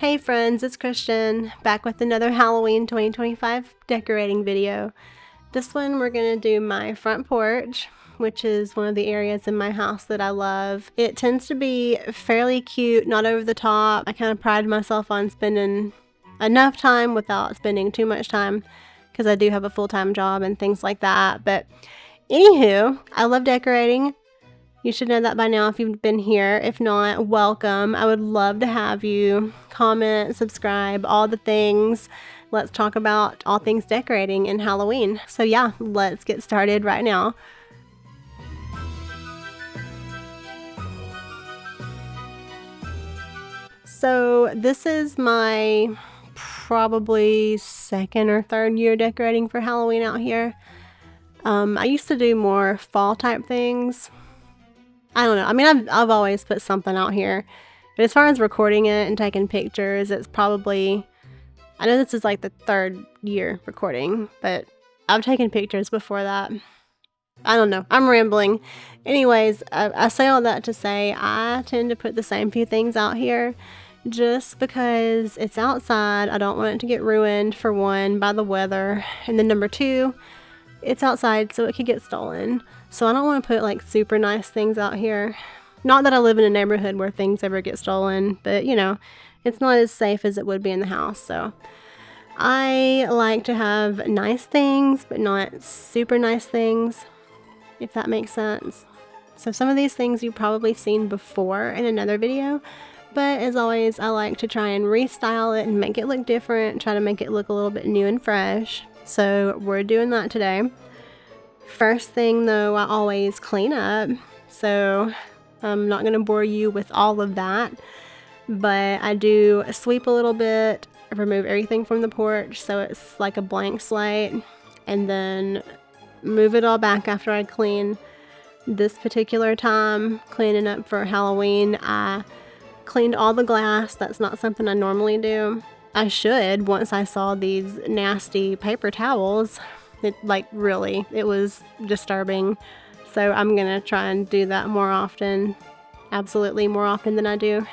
Hey friends, it's Christian, back with another Halloween 2025 decorating video. This one we're going to do my front porch, which is one of the areas in my house that I love. It tends to be fairly cute, not over the top. I kind of pride myself on spending enough time without spending too much time because I do have a full-time job and things like that. But anywho, I love decorating. You should know that by now if you've been here. If not, welcome. I would love to have you comment, subscribe, all the things. Let's talk about all things decorating and Halloween. So yeah, let's get started right now. So this is my probably second or third year decorating for Halloween out here. I used to do more fall type things. I don't know. I mean, I've always put something out here. But as far as recording it and taking pictures, it's probably... I know this is like the third year recording, but I've taken pictures before that. I don't know. I'm rambling. Anyways, I say all that to say I tend to put the same few things out here just because it's outside. I don't want it to get ruined, for one, by the weather. And then number two, it's outside, so it could get stolen. So I don't want to put like super nice things out here. Not that I live in a neighborhood where things ever get stolen, but you know, it's not as safe as it would be in the house. So I like to have nice things, but not super nice things, if that makes sense. So some of these things you've probably seen before in another video, but as always, I like to try and restyle it and make it look different, try to make it look a little bit new and fresh. So we're doing that today. First thing though, I always clean up, so I'm not going to bore you with all of that, but I do sweep a little bit, remove everything from the porch so it's like a blank slate, and then move it all back after I clean. This particular time, cleaning up for Halloween, I cleaned all the glass. That's not something I normally do. I should, once I saw these nasty paper towels. It was disturbing. So I'm gonna try and do that more often. Absolutely more often than I do.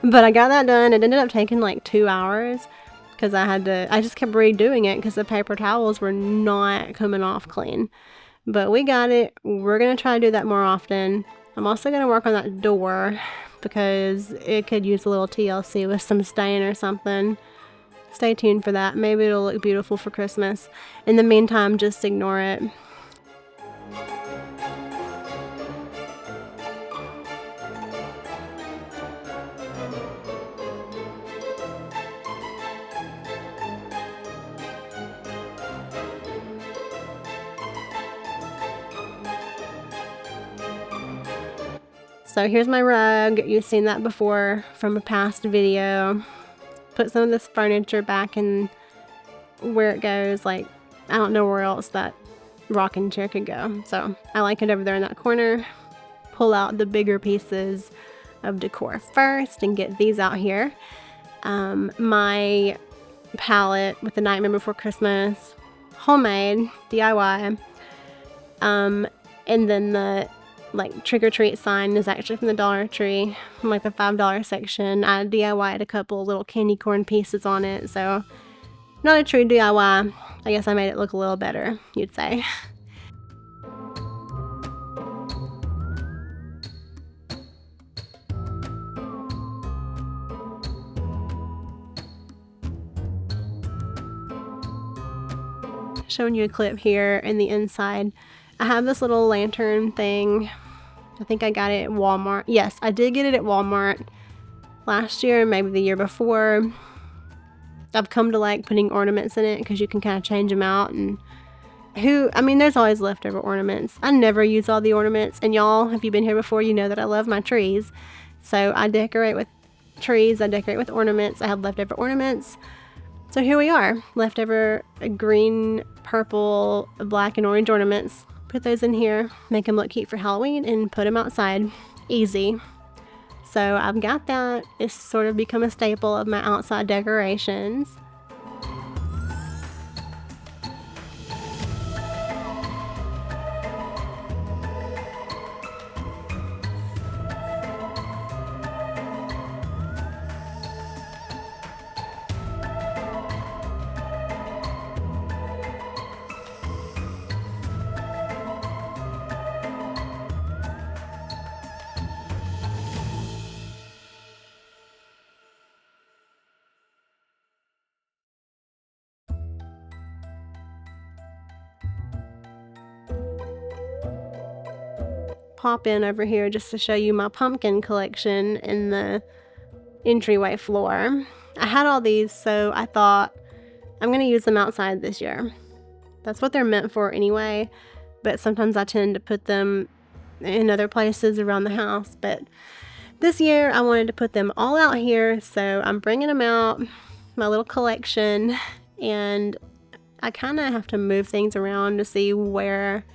But I got that done. It ended up taking like 2 hours because I just kept redoing it because the paper towels were not coming off clean. But we got it. We're gonna try to do that more often. I'm also gonna work on that door because it could use a little TLC with some stain or something. Stay tuned for that. Maybe it'll look beautiful for Christmas. In the meantime, just ignore it. So here's my rug. You've seen that before from a past video. Put some of this furniture back in where it goes. Like, I don't know where else that rocking chair could go. So I like it over there in that corner. Pull out the bigger pieces of decor first and get these out here. My palette with the Nightmare Before Christmas, homemade, DIY. And then the trick or treat sign is actually from the Dollar Tree, from like the $5 section. I DIY'd a couple little candy corn pieces on it, so not a true DIY. I guess I made it look a little better, you'd say. Showing you a clip here in the inside. I have this little lantern thing. I think I got it at Walmart. Yes, I did get it at Walmart last year, maybe the year before. I've come to like putting ornaments in it because you can kind of change them out. And there's always leftover ornaments. I never use all the ornaments. And y'all, if you've been here before, you know that I love my trees. So I decorate with trees. I decorate with ornaments. I have leftover ornaments. So here we are. Leftover green, purple, black, and orange ornaments. Put those in here, make them look cute for Halloween, and put them outside. Easy. So I've got that. It's sort of become a staple of my outside decorations. pop in over here just to show you my pumpkin collection in the entryway floor. I had all these, so I thought I'm going to use them outside this year. That's what they're meant for anyway, but sometimes I tend to put them in other places around the house. But this year I wanted to put them all out here, so I'm bringing them out, my little collection, and I kind of have to move things around to see where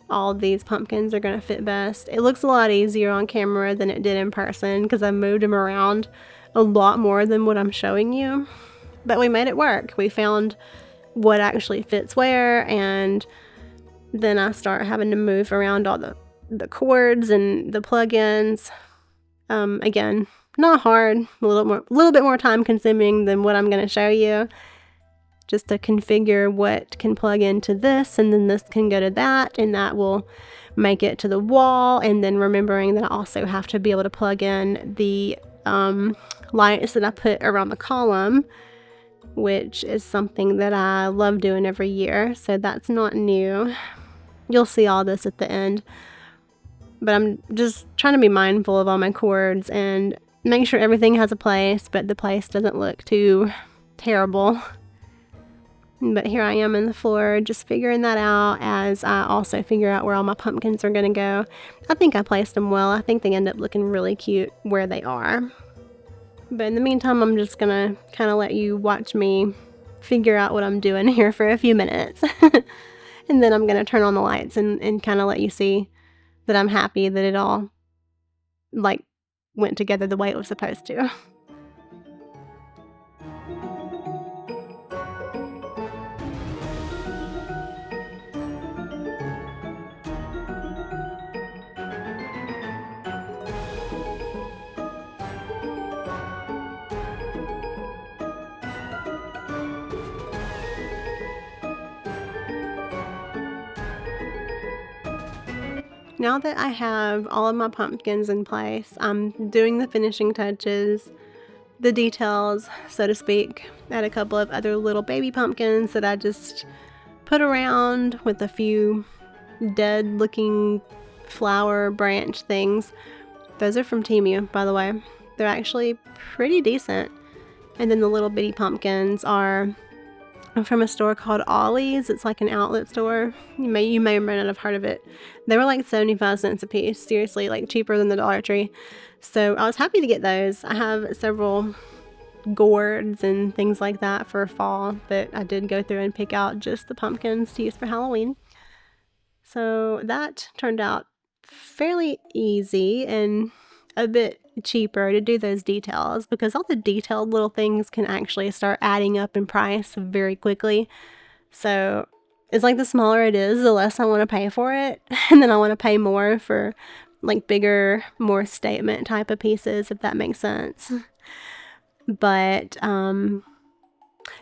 all these pumpkins are going to fit best. It looks a lot easier on camera than it did in person because I moved them around a lot more than what I'm showing you. But we made it work. We found what actually fits where, and then I start having to move around all the cords and the plugins. Again, not hard, a little bit more time consuming than what I'm going to show you. Just to configure what can plug into this, and then this can go to that, and that will make it to the wall. And then remembering that I also have to be able to plug in the lights that I put around the column, which is something that I love doing every year, so that's not new. You'll see all this at the end, but I'm just trying to be mindful of all my cords and make sure everything has a place, but the place doesn't look too terrible. But here I am in the floor just figuring that out as I also figure out where all my pumpkins are going to go. I think I placed them well. I think they end up looking really cute where they are. But in the meantime, I'm just going to kind of let you watch me figure out what I'm doing here for a few minutes. And then I'm going to turn on the lights and kind of let you see that I'm happy that it all like went together the way it was supposed to. Now that I have all of my pumpkins in place, I'm doing the finishing touches, the details, so to speak, at a couple of other little baby pumpkins that I just put around with a few dead looking flower branch things. Those are from Temu, by the way. They're actually pretty decent. And then the little bitty pumpkins are from a store called Ollie's. It's like an outlet store. You may or may not have heard of it. They were like 75 cents a piece. Seriously, like cheaper than the Dollar Tree. So I was happy to get those. I have several gourds and things like that for fall, but I did go through and pick out just the pumpkins to use for Halloween. So that turned out fairly easy and a bit cheaper to do those details, because all the detailed little things can actually start adding up in price very quickly. So it's like the smaller it is, the less I want to pay for it, and then I want to pay more for like bigger, more statement type of pieces, if that makes sense. But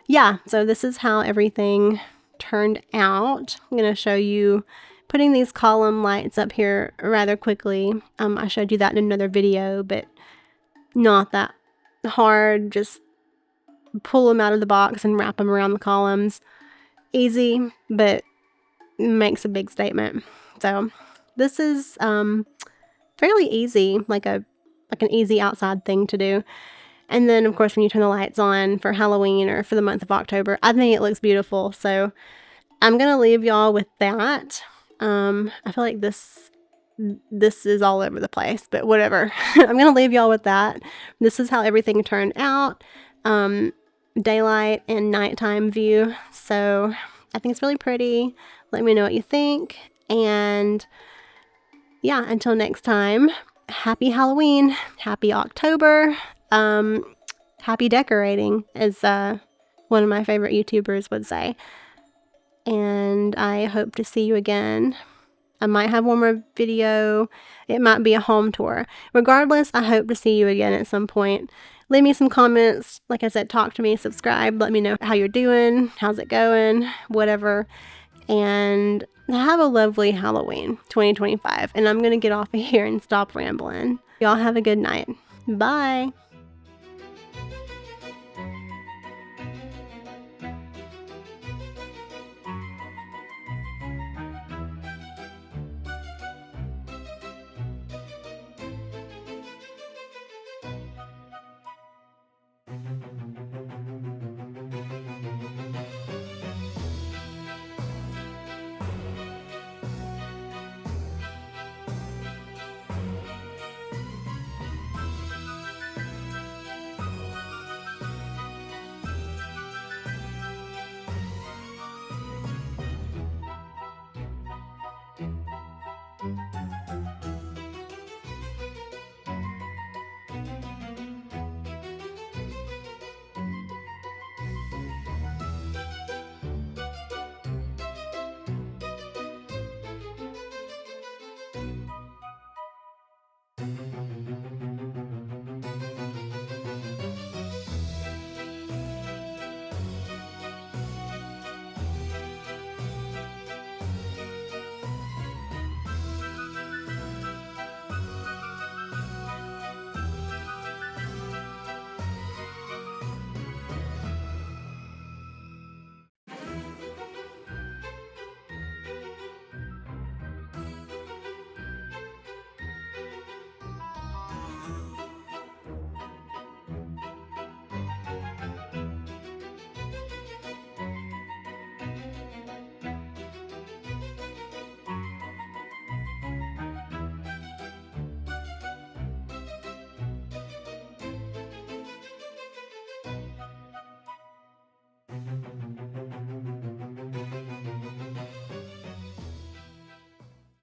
yeah, so this is how everything turned out. I'm going to show you putting these column lights up here rather quickly. I showed you that in another video, but not that hard. Just pull them out of the box and wrap them around the columns. Easy, but makes a big statement. So this is fairly easy, like an easy outside thing to do. And then, of course, when you turn the lights on for Halloween or for the month of October, I think it looks beautiful. So I'm going to leave y'all with that. I feel like this is all over the place, but whatever. I'm going to leave y'all with that. This is how everything turned out. Daylight and nighttime view. So I think it's really pretty. Let me know what you think. And yeah, until next time, happy Halloween, happy October, happy decorating, as one of my favorite YouTubers would say. And I hope to see you again. I might have one more video. It might be a home tour. Regardless, I hope to see you again at some point. Leave me some comments. Like I said, talk to me, subscribe. Let me know how you're doing. How's it going? Whatever. And have a lovely Halloween 2025. And I'm going to get off of here and stop rambling. Y'all have a good night. Bye.